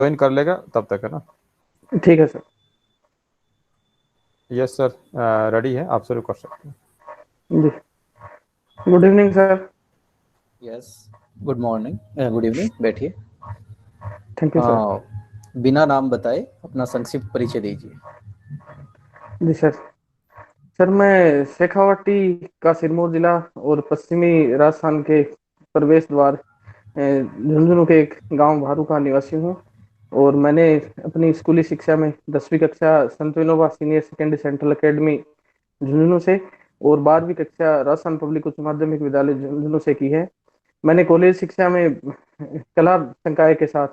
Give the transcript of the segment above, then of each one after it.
Join कर लेगा तब तक, है ना? ठीक है सर। यस सर, रेडी है, आप शुरू कर सकते हैं। जी। Good evening sir. Yes, good morning, good evening, बैठिए। Thank you sir. बिना नाम बताए अपना संक्षिप्त परिचय दीजिए। जी सर। सर मैं शेखावाटी का सिरमौर जिला और पश्चिमी राजस्थान के प्रवेश द्वार झुंझुनू के एक गांव भारू का निवासी हूँ। और मैंने अपनी स्कूली शिक्षा में 10वीं कक्षा संत Vinoba senior secondary central academy Jhunjhunu से और 12वीं कक्षा राजस्थान पब्लिक उच्च माध्यमिक विद्यालय झुंझुनू से की है। मैंने कॉलेज शिक्षा में कला संकाय के साथ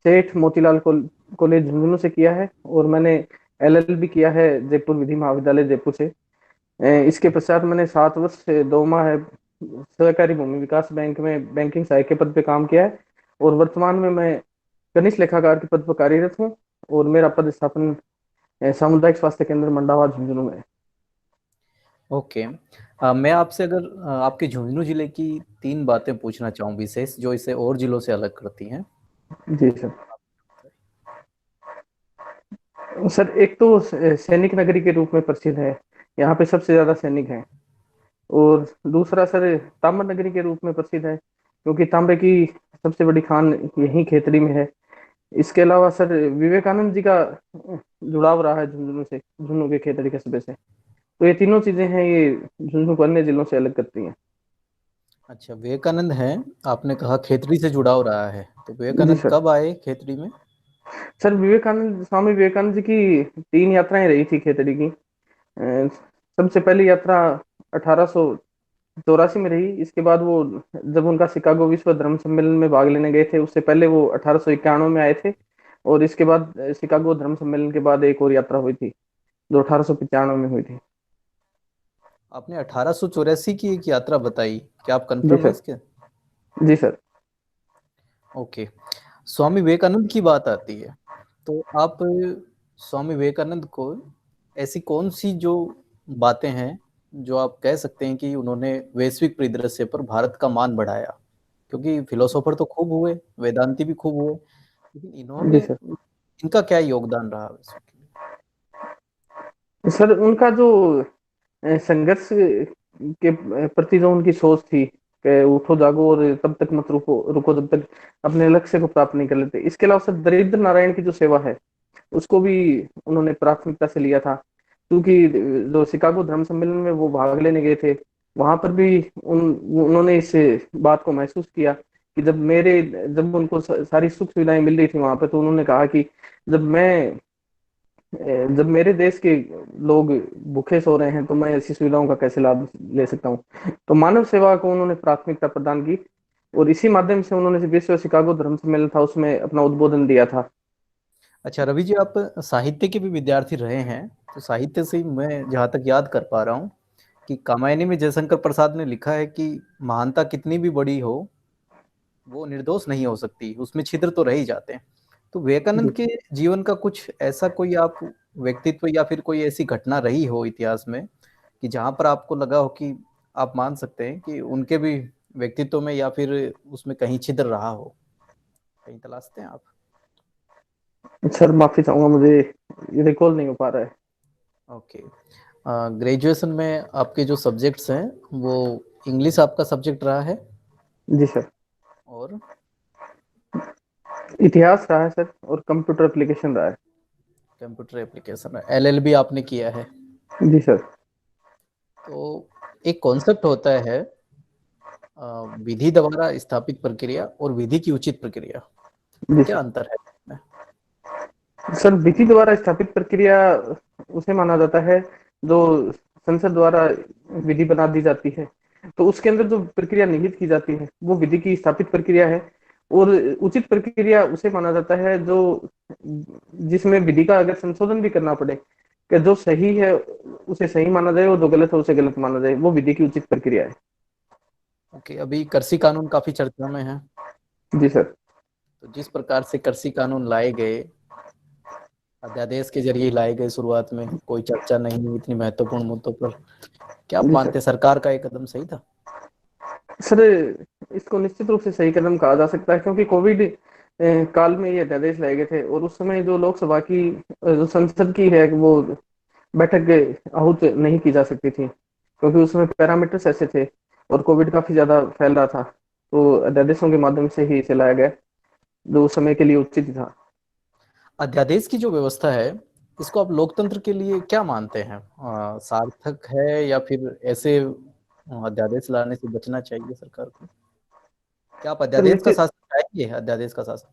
सेठ मोतीलाल कॉलेज झुंझुनू से किया है। और मैंने एलएलबी किया है जयपुर विधि महाविद्यालय जयपुर से। इसके पश्चात मैंने 7 वर्ष से 2 माह है सहकारी भूमि विकास बैंक में बैंकिंग सहायक के पद पे काम किया है। और वर्तमान में मैं कनिष्ठ लेखाकार के पद पर कार्यरत हूँ। और मेरा पद स्थापन सामुदायिक स्वास्थ्य केंद्र मंडावा झुंझुनू में है। ओके। मैं आपसे अगर आपके झुंझुनू जिले की 3 बातें पूछना चाहूँ विशेष, जो इसे और जिलों से अलग करती हैं। जी सर। सर एक तो सैनिक नगरी के रूप में प्रसिद्ध है, यहाँ पे सबसे ज्यादा सैनिक हैं। और दूसरा सर ताम्र नगरी के रूप में प्रसिद्ध है, क्योंकि तांबे की सबसे बड़ी खान यही खेतड़ी में है। इसके अलावा सर विवेकानंद जी का जुड़ाव रहा है झुंझुनू से, झुंझुनू के खेतड़ी कस्बे से। तो ये तीनों चीजें हैं, ये झुंझुनू को अन्य जिलों से अलग करती हैं। अच्छा, विवेकानंद हैं, आपने कहा खेतड़ी से जुड़ाव रहा है, तो जी विवेकानंद सर। कब आए खेतड़ी में? सर विवेकानंद, स्वामी विवेकानंद जी की 3 यात्राएं रही थी खेतड़ी की। अ, सबसे पहली यात्रा 1884 में रही। इसके बाद वो जब उनका शिकागो विश्व धर्म सम्मेलन में भाग लेने गए थे, उससे पहले वो 1891 में आए थे। और इसके बाद शिकागो धर्म सम्मेलन के बाद एक और यात्रा हुई थी जो 1895 में हुई थी। आपने 1884 की एक यात्रा बताई, क्या आप जी कंफर्म है सर। इसके? जी सर। ओके। स्वामी विवेकानंद की बात आती है, तो आप स्वामी विवेकानंद को ऐसी कौन सी जो बातें हैं जो आप कह सकते हैं कि उन्होंने वैश्विक परिदृश्य पर भारत का मान बढ़ाया? क्योंकि फिलोसोफर तो खूब हुए, वेदांती भी खूब हुए, लेकिन जी इन्होंने, सर। इनका क्या योगदान रहा वैश्विक के लिए? सर उनका जो संघर्ष के प्रति जो उनकी सोच थी कि उठो जागो और तब तक मत रुको रुको जब तक अपने लक्ष्य को प्राप्त नहीं कर लेते। इसके अलावा सर दरिद्र नारायण की जो सेवा है उसको भी उन्होंने प्राथमिकता से लिया था, क्योंकि जो शिकागो धर्म सम्मेलन में वो भाग लेने गए थे, वहां पर भी उन्होंने इस बात को महसूस किया कि जब उनको सारी सुख सुविधाएं मिल रही थी वहां पर, तो उन्होंने कहा कि जब मैं जब मेरे देश के लोग भूखे सो रहे हैं तो मैं ऐसी सुविधाओं का कैसे लाभ ले सकता हूँ। तो मानव सेवा को उन्होंने प्राथमिकता प्रदान की। और इसी माध्यम से उन्होंने जो विश्व शिकागो धर्म सम्मेलन था उसमें अपना उद्बोधन दिया था। अच्छा रवि जी, आप साहित्य के भी विद्यार्थी रहे हैं, तो साहित्य से मैं जहाँ तक याद कर पा रहा हूँ कि कामायनी में जयशंकर प्रसाद ने लिखा है कि महानता कितनी भी बड़ी हो, वो निर्दोष नहीं हो सकती, उसमें छिद्र तो रह ही जाते हैं। तो जी। विवेकानंद के जीवन का कुछ ऐसा कोई आप व्यक्तित्व या फिर कोई ऐसी घटना रही हो इतिहास में कि जहां पर आपको लगा हो कि आप मान सकते हैं कि उनके भी व्यक्तित्व में या फिर उसमें कहीं छिद्र रहा हो, कहीं तलाशते हैं आप? सर माफी चाहूंगा, मुझे रिकॉल नहीं हो पा रहा है। ओके। ग्रेजुएशन में आपके जो सब्जेक्ट्स हैं वो इंग्लिश आपका सब्जेक्ट रहा है, जी सर। और इतिहास रहा है सर, और कंप्यूटर एप्लीकेशन रहा है। कंप्यूटर एप्लीकेशन, एलएलबी आपने किया है। जी सर। तो एक कॉन्सेप्ट होता है विधि द्वारा स्थापित प्रक्रिया और विधि की उचित प्रक्रिया, जी क्या सर। अंतर है इसमें? सर विधि द्वारा स्थापित प्रक्रिया उसे माना जाता है जो संसद द्वारा विधि बना दी जाती है, तो उसके अंदर जो प्रक्रिया निहित की जाती है वो विधि की स्थापित प्रक्रिया है। और उचित प्रक्रिया उसे माना जाता है जो जिसमें विधि का अगर संशोधन भी करना पड़े, कि जो सही है उसे सही माना जाए और जो गलत है उसे गलत माना जाए, वो विधि की उचित प्रक्रिया है। ओके, अभी कृषि कानून काफी चर्चा में है, जी सर। तो जिस प्रकार से कृषि कानून लाए गए, अध्यादेश के जरिए लाए गए, शुरुआत में कोई चर्चा नहीं हुई इतनी महत्वपूर्ण मुद्दों पर, क्या आप जी मानते सर। हैं सरकार का एक कदम सही था? सर इसको निश्चित रूप से सही कदम कहा जा सकता है, क्योंकि कोविड काल में ये अध्यादेश लाए गए थे। और उस समय जो लोकसभा की जो संसद की है वो बैठक आहूत नहीं की जा सकती थी, क्योंकि उसमें पैरामीटर्स ऐसे थे और कोविड काफी ज्यादा फैल रहा था। तो अध्यादेशों के माध्यम से ही चलाया गया, जो उस समय के लिए उचित था। अध्यादेश की जो व्यवस्था है, इसको आप लोकतंत्र के लिए क्या मानते हैं? सार्थक है या फिर ऐसे अध्यादेश लाने से बचना चाहिए सरकार को? क्या आप सर अध्यादेश का निश्चित शासन चाहेंगे? अध्यादेश का शासन?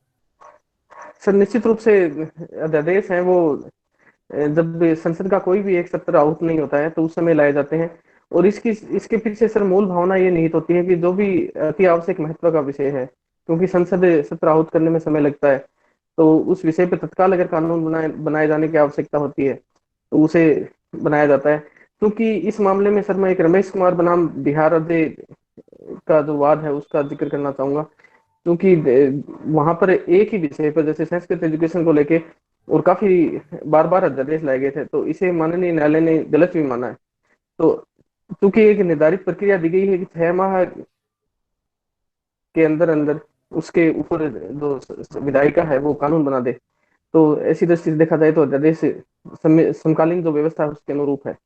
सर निश्चित रूप से अध्यादेश है वो जब संसद का कोई भी एक सत्र आउट नहीं होता है तो उस समय लाए जाते हैं। और इसकी इसके पीछे सर मूल भावना ये निहित होती है कि जो भी अति आवश्यक महत्व का विषय है, क्योंकि संसद सत्र आउट करने में समय लगता है, तो उस विषय पर तत्काल अगर कानून बनाए बनाए जाने की आवश्यकता होती है तो उसे बनाया जाता है। क्योंकि इस मामले में सर मैं एक रमेश कुमार बनाम बिहार राज्य का जो वाद है उसका जिक्र करना चाहूंगा। क्योंकि वहां पर एक ही विषय पर जैसे संस्कृत एजुकेशन को लेके और काफी बार बार अध्यादेश लाए गए थे, तो इसे माननीय न्यायालय ने गलत भी माना है। तो क्योंकि एक निर्धारित प्रक्रिया दी गई है कि 6 माह के अंदर अंदर उसके ऊपर जो विधायिका है वो कानून बना दे, तो ऐसी दृष्टि से देखा जाए तो अध्यादेश समकालीन जो व्यवस्था है उसके अनुरूप है।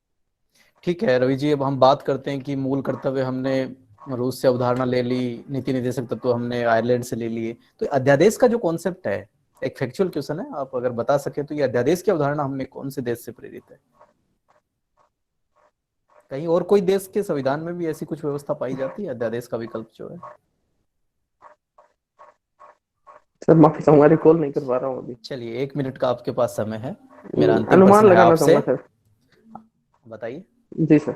ठीक है रवि जी, अब हम बात करते हैं कि मूल कर्तव्य हमने रूस से अवधारणा ले ली, नीति निर्देशक तत्व हमने आयरलैंड से ले लिए, तो अध्यादेश का जो कॉन्सेप्ट है, एक फैक्चुअल क्वेश्चन है, आप अगर बता सके तो ये अध्यादेश की अवधारणा हमने कौन से देश से प्रेरित है? कहीं और कोई देश के संविधान में भी ऐसी कुछ व्यवस्था पाई जाती है अध्यादेश का विकल्प जो है? सर माफी चाहूंगा, रिकॉल नहीं कर पा रहा हूँ अभी। चलिए 1 मिनट का आपके पास समय है, मेरा अंतिम अनुमान प्रश्न है लगाना आपसे, चाहूंगा सर। बताइए। जी सर।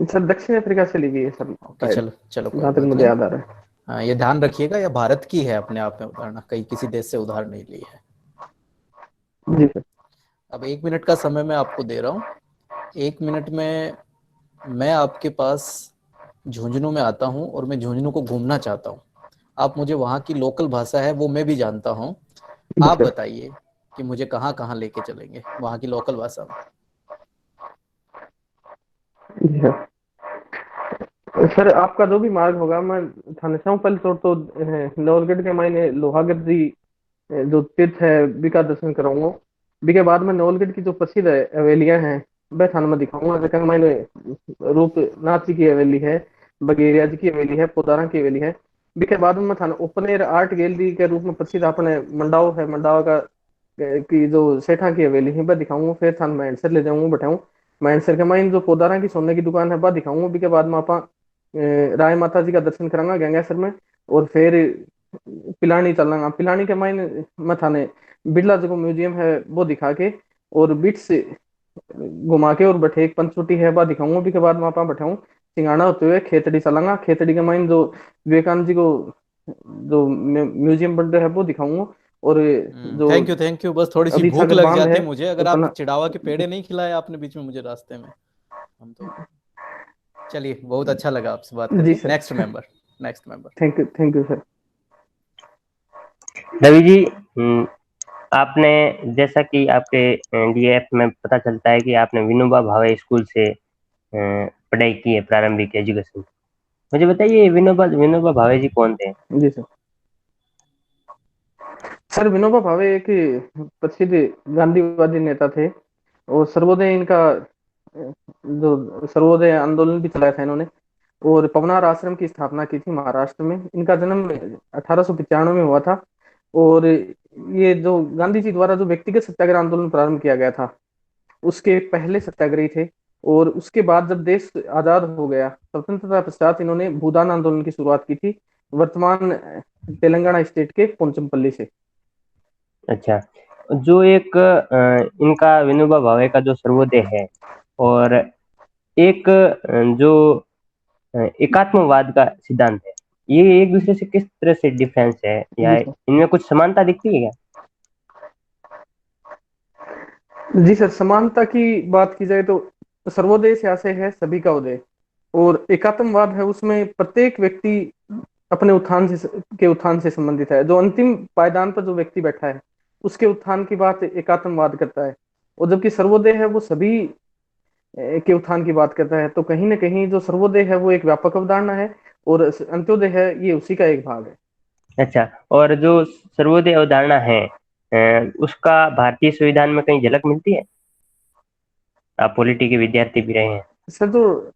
सर दक्षिण अफ्रीका से ली गई है सर ओके, शायद, चलो चलो कोई जहां तक बात मुझे नहीं। याद आ रहा है। हाँ, ये ध्यान रखिएगा, यह भारत की है अपने आप में उदाहरण, कहीं किसी देश से उधार नहीं ली है। जी सर। अब 1 मिनट का समय मैं आपको दे रहा हूँ। 1 मिनट में मैं आपके पास झुंझुनू में आता हूँ और मैं झुंझुनू को घूमना चाहता हूँ। आप मुझे वहाँ की लोकल भाषा है वो मैं भी जानता हूँ, जी आप सर। बताइए कि मुझे कहाँ कहाँ लेके चलेंगे वहाँ की लोकल भाषा में। जी सर। सर आपका जो भी मार्ग होगा, मैं थाने से पहले तो नवलगढ़ के मायने लोहागढ़ जी जो तीर्थ है बिका दर्शन कराऊंगा। बिके बाद में नवलगढ़ की जो प्रसिद्ध हवेलियां हैं वह थाने में दिखाऊंगा। जैसे मैंने रूपनाथ जी की हवेली है, बगेरिया जी की हवेली है, पोदारा की हवेली है। बिके बाद में थाने ओपन एयर आर्ट गैलरी के रूप में प्रसिद्ध अपने मंडाव है, मंडावा का की जो सेठा की हवेली है वह दिखाऊंगा। फिर थाने माइंडसर ले जाऊंगा बैठाऊं। माइंडसर के माइन जो पोदारा की सोने की दुकान है वह दिखाऊंगा। बिके बाद में आप राय माता जी का दर्शन करांगा गंगासर में। और फिर पिलानी चलांगा। पिलानी के माइन मैं थाने बिरला जो म्यूजियम है वो दिखा के और बिट्स घुमा के और बैठे एक पंचवटी है वह दिखाऊंगा। भी के बाद वहां पर बैठाऊं सिंगाड़ा होते हुए खेतड़ी चलांगा। खेतड़ी के माइन जो विवेकानंद जी को जो म्यूजियम बन रहा है वो दिखाऊंगा। और जो थैंक यू, बस थोड़ी सी अभी भूख सागर लग बांध जाती है मुझे, तो अगर आप चिड़ावा के पेड़े नहीं खिलाए आपने बीच में मुझे रास्ते में, हम तो। चलिए, बहुत अच्छा लगा आपसे बात जी करके। Sir. Next member. Thank you sir. Ravi ji, आपने, जैसा कि आपके डीएफ में पता चलता है कि आपने विनोबा भावे स्कूल से पढ़ाई की है, प्रारंभिक एजुकेशन। मुझे बताइए विनोबा विनोबा भावे जी कौन थे? जी सर। सर विनोबा भावे एक प्रसिद्ध गांधीवादी नेता थे। और सर्वोदय इनका जो सर्वोदय आंदोलन भी चलाया था इन्होंने। और पवनार आश्रम की स्थापना की थी महाराष्ट्र में। इनका जन्म 1895 में हुआ था। और ये जो गांधी जी द्वारा जो व्यक्तिगत सत्याग्रह आंदोलन प्रारंभ किया गया था उसके पहले सत्याग्रही थे। और उसके बाद जब देश आजाद हो गया स्वतंत्रता पश्चात इन्होंने भूदान आंदोलन की शुरुआत की थी, वर्तमान तेलंगाना स्टेट के पोचमपल्ली से। अच्छा, जो एक इनका विनोबा भावे का जो सर्वोदय है और एक जो एकात्मवाद का सिद्धांत है, ये एक दूसरे से किस तरह से डिफरेंस है या जी सर। इनमें कुछ समानता दिखती है क्या? जी सर, समानता की बात की जाए तो सर्वोदय से आशय है सभी का उदय। और एकात्मवाद है उसमें प्रत्येक व्यक्ति अपने उत्थान से संबंधित है। जो अंतिम पायदान पर जो व्यक्ति बैठा है उसके उत्थान की बात एकात्मवाद करता है। और जबकि सर्वोदय है वो सभी के उत्थान की बात करता है। तो कहीं ना कहीं जो सर्वोदय है वो एक व्यापक अवधारणा है और अंत्योदय है ये उसी का एक भाग है। अच्छा, और जो सर्वोदय अवधारणा है उसका भारतीय संविधान में कहीं झलक मिलती है? आप पॉलिटी के विद्यार्थी भी रहे हैं। सर जो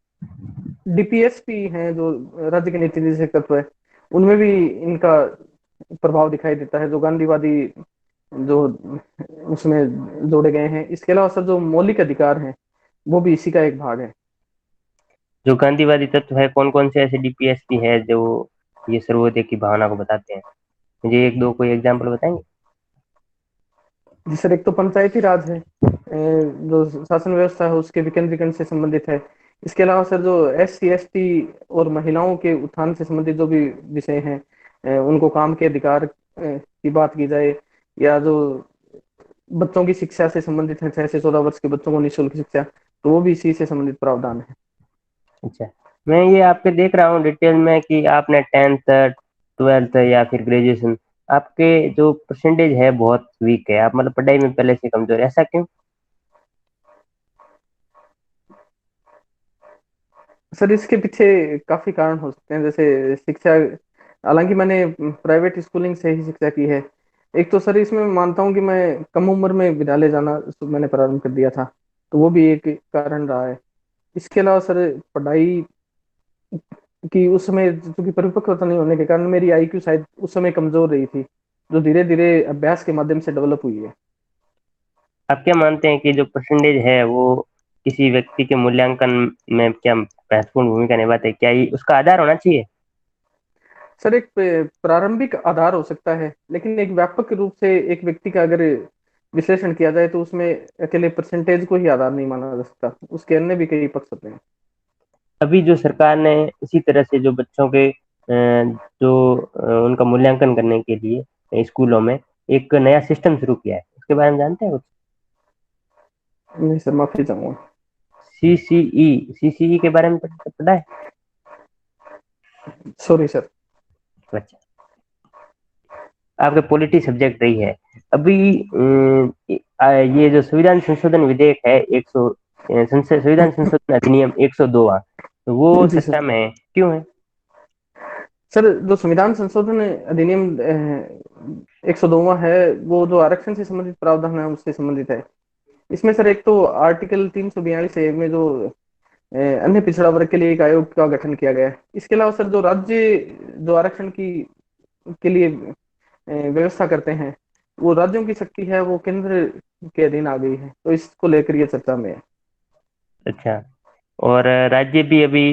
डीपीएसपी हैं, जो राज्य के नीति निर्देशक तत्व है, उनमें भी इनका प्रभाव दिखाई देता है, जो गांधीवादी जो उसमें जोड़े गए हैं। इसके अलावा सर जो मौलिक अधिकार हैं वो भी इसी का एक भाग है। जो गांधीवादी तत्व है, कौन कौन से ऐसे डीपीएसपी है जो ये सर्वोदय की भावना को बताते हैं? मुझे एक दो कोई एग्जांपल बताएंगे? जी सर, एक तो पंचायती राज है, जो शासन व्यवस्था है उसके विकेंद्रीकरण से संबंधित है। इसके अलावा सर जो SC ST और महिलाओं के उत्थान से संबंधित जो भी विषय हैं, उनको काम के अधिकार की बात की जाए, या जो बच्चों की शिक्षा से संबंधित है, 6 से 14 वर्ष के बच्चों को निःशुल्क शिक्षा, तो वो भी इसी से संबंधित प्रावधान है। अच्छा, मैं ये आपके देख रहा हूँ डिटेल में कि आपने 10th 12th या फिर ग्रेजुएशन, आपके जो परसेंटेज है बहुत वीक है, आप मतलब पढ़ाई में पहले से कमजोर है, ऐसा क्यों? सर इसके पीछे काफी कारण हो सकते हैं, जैसे शिक्षा, हालांकि मैंने प्राइवेट स्कूलिंग से ही शिक्षा की है। एक तो सर इसमें मानता हूँ कि मैं कम उम्र में विद्यालय जाना मैंने प्रारंभ कर दिया था, तो वो भी एक कारण रहा है। इसके अलावा सर पढ़ाई की उस समय चूंकि परिपक्वता नहीं होने के कारण मेरी IQ शायद उस समय कमजोर रही थी, जो धीरे धीरे अभ्यास के माध्यम से डेवलप हुई है। आप क्या मानते हैं कि जो परसेंटेज है वो किसी व्यक्ति के मूल्यांकन में क्या महत्वपूर्ण भूमिका निभाते हैं? क्या ये उसका आधार होना चाहिए? सर एक प्रारंभिक आधार हो सकता है, लेकिन एक व्यापक रूप से एक व्यक्ति का अगर विश्लेषण किया जाए तो उसमें अकेले परसेंटेज को ही आधार नहीं माना जा सकता, उसके अन्य भी कई पक्ष होते हैं। अभी जो सरकार ने इसी तरह से जो बच्चों के उनका मूल्यांकन करने के लिए स्कूलों में एक नया सिस्टम शुरू किया है, उसके बारे में जानते हैं कुछ? नहीं सर, माफी चाहूंगा। सीसीई के बारे में पता है? Sorry sir. अच्छा, आपके पॉलिटी सब्जेक्ट रही है। अभी ये जो संविधान संशोधन विधेयक है 100 संविधान संशोधन अधिनियम 102, तो वो जी चर्चा सर। में है, क्यों है? सर जो संविधान संशोधन अधिनियम 102वां है, वो जो आरक्षण से संबंधित प्रावधान है उससे संबंधित है। इसमें सर एक तो आर्टिकल 342 में जो अन्य पिछड़ा वर्ग के लिए एक आयोग का गठन किया गया है। इसके अलावा सर जो राज्य जो आरक्षण की के लिए व्यवस्था करते हैं, वो राज्यों की शक्ति है, वो केंद्र के अधीन आ गई है, तो इसको लेकर ये चर्चा में है। अच्छा, और राज्य भी अभी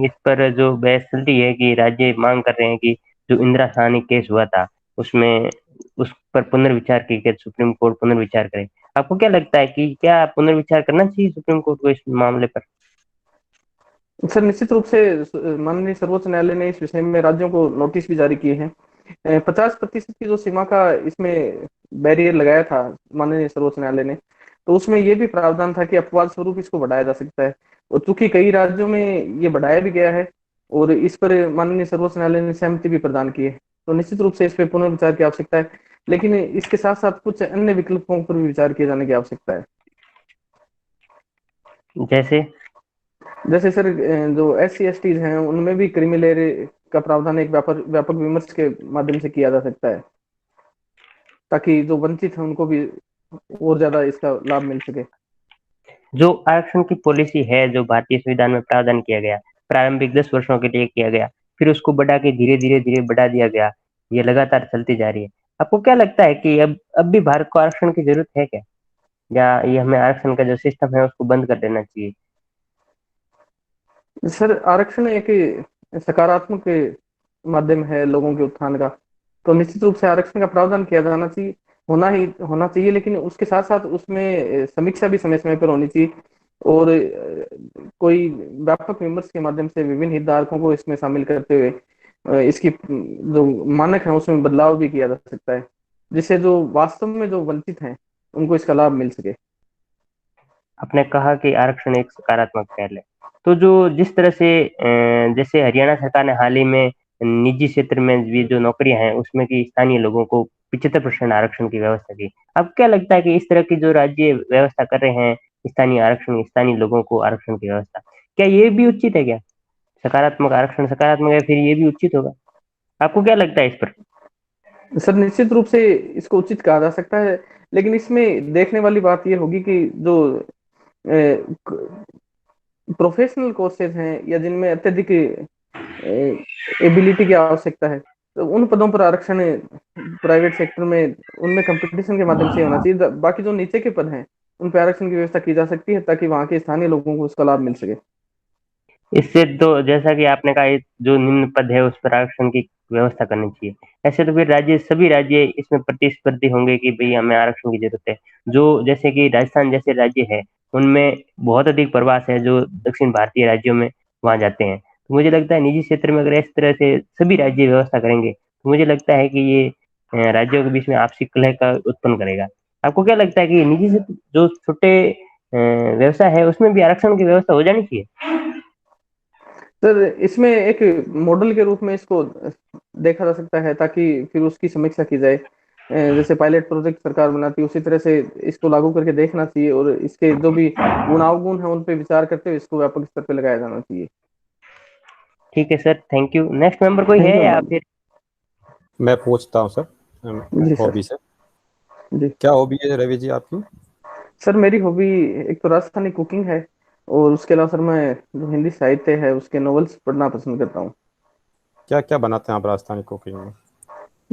इस पर जो बहस चलती है कि राज्य मांग कर रहे हैं कि जो इंदिरा साहनी केस हुआ था उसमें उस पर पुनर्विचार की सुप्रीम कोर्ट पुनर्विचार करे। आपको क्या लगता है कि क्या पुनर्विचार करना चाहिए सुप्रीम कोर्ट को इस मामले पर? सर निश्चित रूप से माननीय सर्वोच्च न्यायालय ने इस विषय में राज्यों को नोटिस भी जारी किए हैं। 50% की जो सीमा का इसमें बैरियर लगाया था माननीय सर्वोच्च न्यायालय ने, तो उसमें ये भी प्रावधान था कि अपवाद स्वरूप इसको बढ़ाया जा सकता है, और चूंकि कई राज्यों में ये बढ़ाया भी गया है और इस पर माननीय सर्वोच्च न्यायालय ने सहमति भी प्रदान की है, तो निश्चित रूप से इस पर पुनर्विचार की आवश्यकता है। लेकिन इसके साथ साथ कुछ अन्य विकल्पों पर भी विचार किए जाने की आवश्यकता है। जैसे? जैसे सर जो SC ST हैं उनमें भी क्रीमी लेयर का प्रावधान एक व्यापक व्यापक विमर्श के माध्यम से किया जा सकता है, ताकि जो वंचित हैं उनको भी और ज्यादा इसका लाभ मिल सके। जो आरक्षण की पॉलिसी है जो भारतीय संविधान में प्रावधान किया गया, प्रारंभिक 10 वर्षों के लिए किया गया, फिर उसको बढ़ा के धीरे धीरे धीरे बढ़ा दिया गया, ये लगातार चलती जा रही है। आपको क्या लगता है कि अब भी भारत को आरक्षण की जरूरत है क्या, या ये हमें आरक्षण का जो सिस्टम है उसको बंद कर देना चाहिए? सर आरक्षण एक सकारात्मक माध्यम है लोगों के उत्थान का, तो निश्चित रूप से आरक्षण का प्रावधान किया जाना चाहिए, होना चाहिए, लेकिन उसके साथ साथ उसमें समीक्षा भी समय समय पर होनी चाहिए, और कोई व्यापक विमर्श के माध्यम से विभिन्न हितधारकों को इसमें शामिल करते हुए इसकी जो मानक है उसमें बदलाव भी किया जा सकता है, जिससे जो वास्तव में जो वंचित हैं उनको इसका लाभ मिल सके। आपने कहा कि आरक्षण एक सकारात्मक पहल है, तो जो जिस तरह से जैसे हरियाणा सरकार ने हाल ही में निजी क्षेत्र में भी जो नौकरियां हैं उसमें की स्थानीय लोगों को 75% आरक्षण की व्यवस्था की। अब क्या लगता है कि इस तरह की जो राज्य व्यवस्था कर रहे हैं स्थानीय आरक्षण, स्थानीय लोगों को आरक्षण की व्यवस्था, क्या ये भी उचित है क्या सकारात्मक आरक्षण सकारात्मक है, फिर ये भी उचित होगा। आपको क्या लगता है इस पर? सर निश्चित रूप से इसको उचित कहा जा सकता है, लेकिन इसमें देखने वाली बात ये होगी कि जो प्रोफेशनल कोर्सेज हैं या जिनमें अत्यधिक एबिलिटी की आवश्यकता है, तो उन पदों पर आरक्षण प्राइवेट सेक्टर में उनमें कंपटीशन के माध्यम से होना चाहिए। बाकी जो नीचे के पद हैं उन पर आरक्षण की व्यवस्था की जा सकती है ताकि वहां के स्थानीय लोगों को उसका लाभ मिल सके। इससे तो जैसा कि आपने कहा, ये जो निम्न पद है उस पर आरक्षण की व्यवस्था करनी चाहिए। ऐसे तो फिर सभी राज्य इसमें प्रतिस्पर्धी होंगे कि भाई हमें आरक्षण की जरूरत है। जो जैसे कि राजस्थान जैसे राज्य है उनमें बहुत अधिक प्रवास है जो दक्षिण भारतीय राज्यों में वहां जाते हैं। तो मुझे लगता है निजी क्षेत्र में अगर इस तरह से सभी राज्य व्यवस्था करेंगे तो मुझे लगता है कि ये राज्यों के बीच में आपसी कलह का उत्पन्न करेगा। आपको क्या लगता है कि निजी क्षेत्र जो छोटे व्यवसाय है उसमें भी आरक्षण की व्यवस्था हो जानी चाहिए? सर इसमें एक मॉडल के रूप में इसको देखा जा सकता है ताकि फिर उसकी समीक्षा की जाए। जैसे पायलट प्रोजेक्ट सरकार बनाती है उसी तरह से इसको लागू करके देखना चाहिए और इसके जो भी गुण अवगुण है उन पे विचार करते हुए इसको व्यापक स्तर पे लगाया जाना चाहिए। ठीक है sir, thank you. Next member कोई थैंक है यू या मैम। फिर? मैं पूछता हूँ सर, जी सर। हॉबी से। जी क्या हॉबी है रवि जी आपकी? सर मेरी हॉबी एक तो राजस्थानी कुकिंग है और उसके अलावा सर मैं जो हिंदी साहित्य है उसके नॉवेल्स पढ़ना पसंद करता हूँ। क्या क्या बनाते हैं आप राजस्थानी कुकिंग में?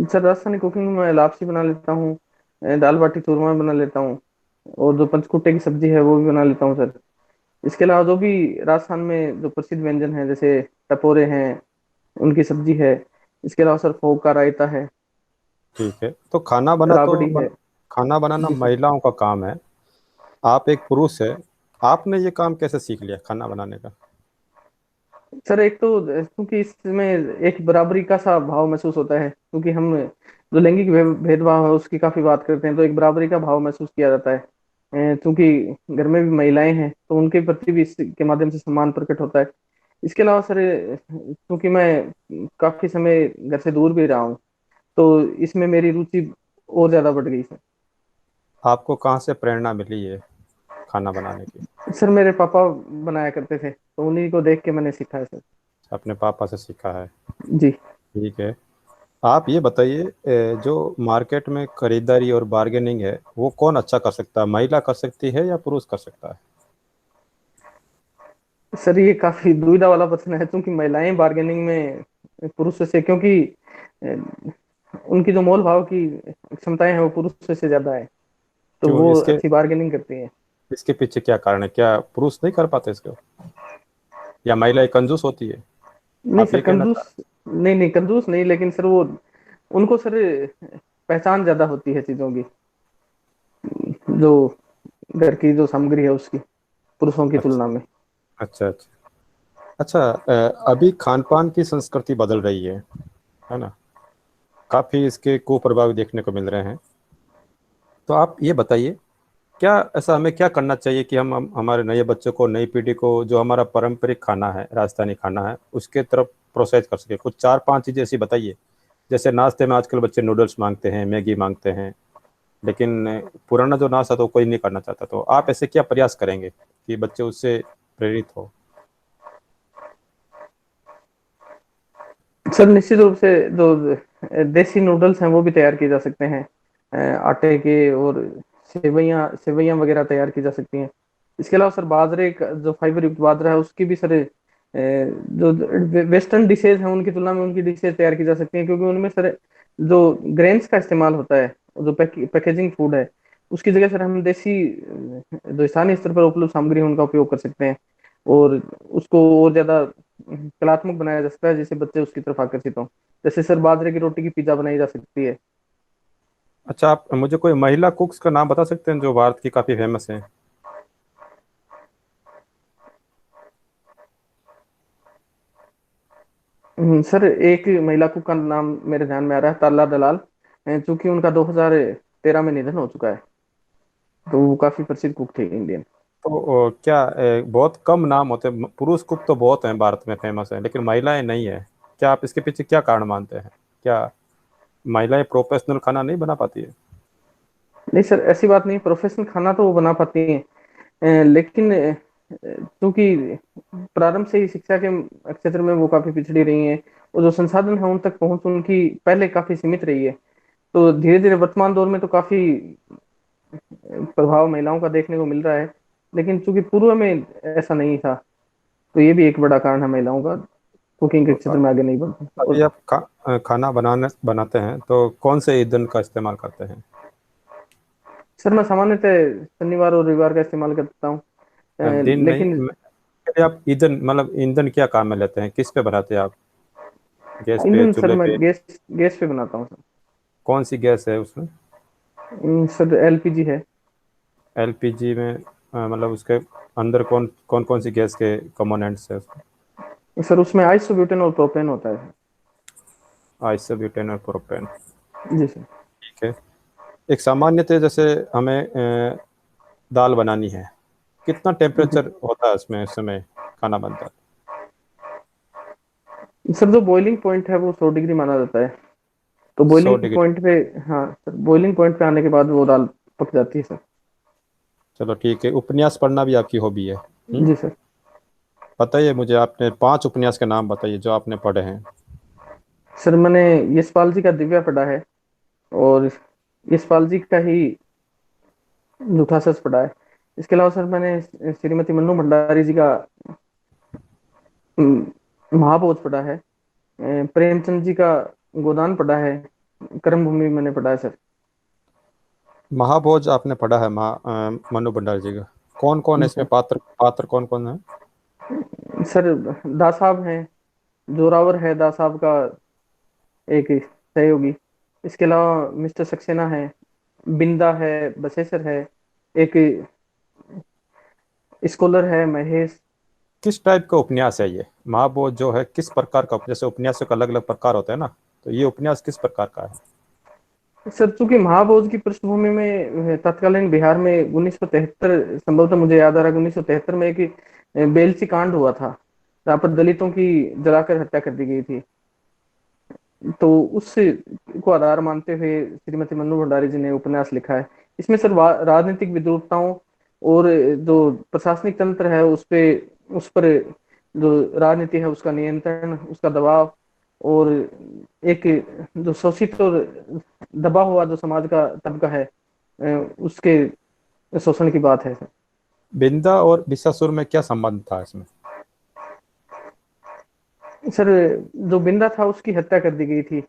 सर राजस्थानी कुकिंग में मैं लापसी बना लेता हूँ, दाल बाटी चूरमा बना लेता हूँ और जो पंचकुटे की सब्जी है वो भी बना लेता हूँ सर। इसके अलावा जो भी राजस्थान में जो प्रसिद्ध व्यंजन है जैसे टपोरे हैं उनकी सब्जी है। इसके अलावा सर फोग का रायता है, ठीक है, तो राबड़ी है। खाना बनाना जी सर। महिलाओं का काम है। आप एक पुरुष है, आपने ये काम कैसे सीख लिया खाना बनाने का? सर एक तो क्योंकि इसमें एक बराबरी का सा भाव महसूस होता है, क्योंकि हम जो लैंगिक भेदभाव है उसकी काफी बात करते हैं तो एक बराबरी का भाव महसूस किया जाता है। क्योंकि घर में भी महिलाएं हैं तो उनके प्रति भी इसके माध्यम से सम्मान प्रकट होता है। इसके अलावा सर क्योंकि मैं काफी समय घर से दूर भी रहा हूँ तो इसमें मेरी रुचि और ज्यादा बढ़ गई सर। आपको कहाँ से प्रेरणा मिली है खाना बनाने की? सर मेरे पापा बनाया करते थे तो उन्हीं को देख के मैंने सीखा है सर। अपने पापा से सीखा है? जी ठीक है। आप ये बताइए, जो मार्केट में खरीदारी और बार्गेनिंग है वो कौन अच्छा कर सकता है, महिला कर सकती है या पुरुष कर सकता है? सर ये काफी दुविधा वाला प्रश्न है क्योंकि महिलाएं बार्गेनिंग में पुरुषों से, क्योंकि उनकी जो मोल भाव की क्षमताएं हैं वो पुरुषों से ज्यादा है तो क्यों? वो इसके अच्छी बार्गेनिंग करती हैं। इसके पीछे क्या कारण है? क्या पुरुष नहीं कर पाते इसको, या महिलाएं कंजूस होती है? नहीं आप सर ये कहना कंजूस, चाहते नहीं नहीं कंजूस नहीं, लेकिन सर वो उनको सर पहचान ज्यादा होती है चीजों की, जो घर की जो सामग्री है उसकी, पुरुषों की हैं? तुलना में। अच्छा अच्छा अच्छा। अभी खान पान की संस्कृति बदल रही है ना? काफी इसके कुप्रभाव देखने को मिल रहे हैं। तो आप ये बताइए, क्या ऐसा हमें क्या करना चाहिए कि हम हमारे नए बच्चों को, नई पीढ़ी को जो हमारा पारंपरिक खाना है, राजस्थानी खाना है, उसके तरफ प्रोत्साहित कर सके? कुछ 4-5 चीजें ऐसी बताइए। जैसे नाश्ते में आजकल बच्चे नूडल्स मांगते हैं, मैगी मांगते हैं, लेकिन पुराना जो नाश्ता तो कोई नहीं करना चाहता। तो आप ऐसे क्या प्रयास करेंगे कि बच्चे उससे प्रेरित हो? सर निश्चित रूप से जो देसी नूडल्स हैं वो भी तैयार किए जा सकते हैं आटे के, और सेवइयाँ सेवइयाँ वगैरह तैयार की जा सकती हैं। इसके अलावा सर बाजरे का जो फाइबर युक्त बाजरा है उसकी भी सर जो वेस्टर्न डिशेज हैं उनकी तुलना में उनकी डिशेज तैयार की जा सकती हैं, क्योंकि उनमें सर जो ग्रेन्स का इस्तेमाल होता है, जो पैकेजिंग फूड है उसकी जगह सर हम देसी जो स्थानीय स्तर पर उपलब्ध सामग्री है उनका उपयोग कर सकते हैं और उसको और ज्यादा कलात्मक बनाया जा सकता है जिससे बच्चे उसकी तरफ आकर्षित हों। जैसे सर बाजरे की रोटी की पिज्जा बनाई जा सकती है। अच्छा, आप मुझे कोई महिला कुक्स का नाम बता सकते हैं जो भारत की काफी फेमस है? सर एक महिला कुक का नाम मेरे ध्यान में आ रहा है, ताला दलाल, चूंकि उनका 2013 में निधन हो चुका है तो वो काफी प्रसिद्ध कुक थे इंडियन। तो क्या बहुत कम नाम होते हैं? पुरुष कुक तो बहुत हैं भारत में फेमस है, लेकिन महिलाएं नहीं है। क्या आप इसके पीछे क्या कारण मानते हैं? क्या महिलाएं प्रोफेशनल खाना नहीं बना पाती है? नहीं सर ऐसी बात नहीं, प्रोफेशनल खाना तो वो बना पाती हैं, लेकिन क्योंकि प्रारंभ से ही शिक्षा के क्षेत्र में वो काफी पिछड़ी रही हैं, और जो संसाधन है उन तक पहुंच उनकी पहले काफी सीमित रही है। तो धीरे धीरे वर्तमान दौर में तो काफी प्रभाव महिलाओं का देखने को मिल रहा है, लेकिन चूंकि पूर्व में ऐसा नहीं था, तो ये भी एक बड़ा कारण है महिलाओं का कुकिंग के तो क्षेत्र में आगे नहीं बढ़ पाती। अभी और आप खाना बनाते हैं तो कौन से ईंधन का इस्तेमाल करते हैं? सर मैं सामान्यतः शनिवार और रविवार का इस्तेमाल करता हूँ। दिन नहीं, लेकिन पहले आप ईंधन मतलब ईंधन क्या काम में लेते हैं, किस पे बनाते हैं आप? गैस पे, ईंधन सर चूल्हे मैं पे? गैस पे बनाता हूँ सर। कौन सी गैस है उसमें? सर एलपीजी है। एलपीजी में मतलब उसके अंदर कौन कौन कौन सी गैस के कंपोनेंट्स है उसमें? सर उसमें आइसोब्यूटेन और प्रोपेन होता है। आइसोब्यूटेन और प्रोपेन। जी सर। ठीक है। एक सामान्यतः जैसे हमें दाल बनानी है, कितना जी टेम्परेचर होता है उसमें उस समय खाना बनता है? सर जो बॉइलिंग पॉइंट है वो 100 डिग्री माना जाता है। तो 100 बॉइलिंग डिग्री। पॉइंट पे, हाँ सर, बॉइलिंग पॉइंट पे आने के बाद वो दाल पक जाती है सर। चलो ठीक है। उपन्यास पढ़ना भी आपकी हॉबी है? जी सर। बताइए मुझे, आपने 5 उपन्यास के नाम बताइए जो आपने पढ़े हैं। सर मैंने यशपाल जी का दिव्या पढ़ा है, और यशपाल जी का ही झूठा सच पढ़ा है। इसके अलावा सर मैंने श्रीमती मन्नू भंडारी जी का महाभोज पढ़ा है। प्रेमचंद जी का गोदान पढ़ा है। कर्म भूमि मैंने पढ़ा है सर। महाभोज आपने पढ़ा है? मनु भंडारी जी का कौन कौन है जी इसमें? सर। पात्र पात्र कौन कौन है? सर दा साहब हैं, जोरावर है दा साहब का एक सहयोगी। इसके अलावा मिस्टर सक्सेना है, बिंदा है, बसेसर है, एक स्कॉलर है महेश। किस टाइप का उपन्यास है ये महाभोज जो है? किस प्रकार का, जैसे उपन्यासों का अलग अलग प्रकार होता है ना, तो ये उपन्यास किस प्रकार का है? सर चूंकि महाभोज की पृष्ठभूमि में तत्कालीन बिहार में 1973, संभवतः मुझे याद आ रहा है 1973 में एक बेलची कांड हुआ था, जहाँ पर दलितों की जलाकर हत्या कर दी गई थी। तो उस को आधार मानते हुए श्रीमती मन्नू भंडारी जी ने उपन्यास लिखा है। इसमें सर राजनीतिक विद्रूपताओं और जो प्रशासनिक तंत्र है उस पर जो राजनीति है उसका नियंत्रण, उसका दबाव, और एक जो शोषित और दबा हुआ जो समाज का तबका है, उसके शोषण की बात है सर। बिंदा और बिसासुर में क्या संबंध था इसमें? सर जो बिंदा था उसकी हत्या कर दी गई थी।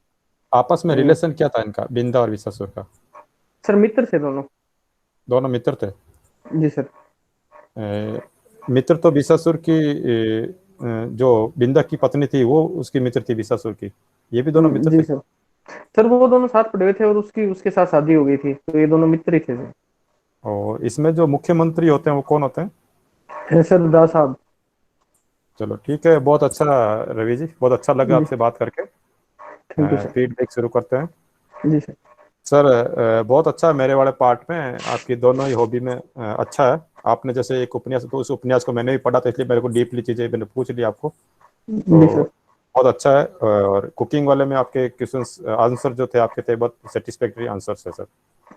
आपस में रिलेशन क्या था इनका, बिंदा और बिसासुर का? सर मित्र थे दोनों। दोनों मित्र थे? जी सर। मित्र तो बिसासुर की जो बिंदा की पत्नी थी वो उसकी मित्र थी बिसासुर की, ये भी दोनों मित्र जी थे? सर। सर वो दोनों साथ पढ़े हुए थे और उसकी उसके साथ शादी हो गई थी, तो ये दोनों मित्र ही थे सर। और इसमें जो मुख्यमंत्री होते हैं वो कौन होते हैं? है सर दा साहब। चलो ठीक है, बहुत अच्छा रवि जी, बहुत अच्छा लगा जी आपसे बात करके। Thank you sir. फीडबैक शुरू करते हैं। जी सर। सर बहुत अच्छा है मेरे वाले पार्ट में, आपकी दोनों ही हॉबी में अच्छा है। आपने जैसे एक उपन्यास, तो उस उपन्यास को मैंने भी पढ़ा था, इसलिए मेरे को डीपली चीज़ें मैंने पूछ ली आपको, जी तो सर। बहुत अच्छा है। और कुकिंग वाले में आपके क्वेश्चंस आंसर जो थे आपके थे बहुत सेटिस्फैक्टरी आंसर्स है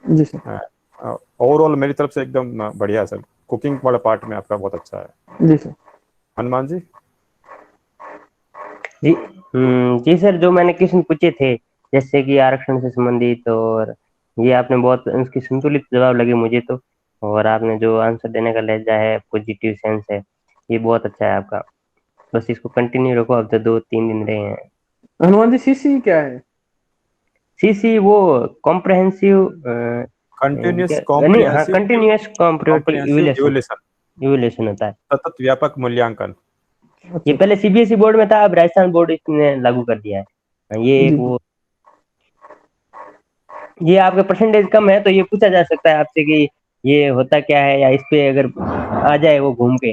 जी सर। सर। ओवरऑल मेरी तरफ से एकदम बढ़िया है सर। कुकिंग वाला पार्ट में आपका बहुत अच्छा है। जी सर। हनुमान जी? जी। जी सर, जो मैंने क्वेश्चन पूछे थे जैसे कि आरक्षण से संबंधित, और ये आपने बहुत उसकी संतुलित जवाब लगे मुझे तो। और आपने जो आंसर देने का लहजा है, पॉजिटिव सेंस है, ये बहुत अच्छा है आपका। बस इसको कंटिन्यू रखो, अब तो 2-3 दिन रहे हैं। हनुमान जी सीसी क्या है? सीसी वो कॉम्प्रहेंसिव कंटिन्यूस नहीं, हाँ, comprehensive continuous comparative comprehensive evolution, evolution होता है। सतत व्यापक मूल्यांकन। ये अच्छा। पहले सीबीएसई बोर्ड में था, अब राजस्थान बोर्ड इसने लागू कर दिया है। ये एक जी वो, ये आपका परसेंटेज कम है तो ये पूछा जा सकता है आपसे कि ये होता क्या है, या इस पे अगर आ जाए वो घूम के,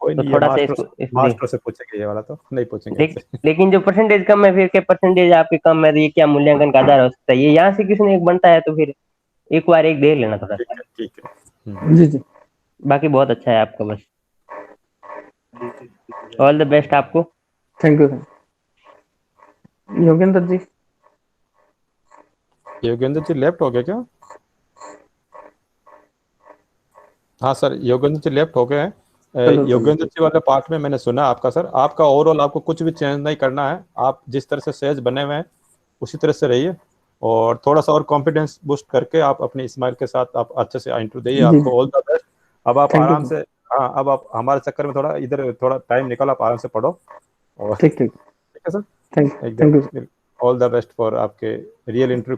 कोई तो नहीं, ये थोड़ा सा मास्टर इसको इसको देख। मास्टर से पूछेंगे, ये वाला तो नहीं पूछेंगे आपसे। लेकिन जो परसेंटेज कम है, फिर के परसेंटेज आपके कम है तो ये क्या मूल्यांकन का आधार हो सकता है? ये यहाँ से किसी ने एक बनता है तो फिर एक बार एक देख लेना थोड़ा ठीक सा। है ठीक है। जी। जी बाकी बहुत अच्छा है आपका, बस ऑल द बेस्ट आपको। Thank you sir. Yogendra ji. Yogendra ji left हो गए क्या? हाँ सर, योगेंद्र जी लेफ्ट हो गए हैं। चलो योगेंद्र जी वाले पार्ट में मैंने सुना आपका सर, आपका ओवरऑल आपको कुछ भी चेंज नहीं करना है, आप जिस तरह से सहज बने हुए हैं उसी तरह से रहिए, और थोड़ा सा और कॉन्फिडेंस बूस्ट करके आप अपनी स्माइल के साथ आप अच्छे से इंटरव्यू दीजिए। जी आपको ऑल द बेस्ट। अब आप थैंक यू आराम से, हाँ अब आप हमारे चक्कर में थोड़ा इधर थोड़ा टाइम निकाल, आप आराम से पढ़ो, और ठीक ठीक ठीक है सर, थैंक यू एकदम ऑल द बेस्ट फॉर आपके रियल इंटरव्यू।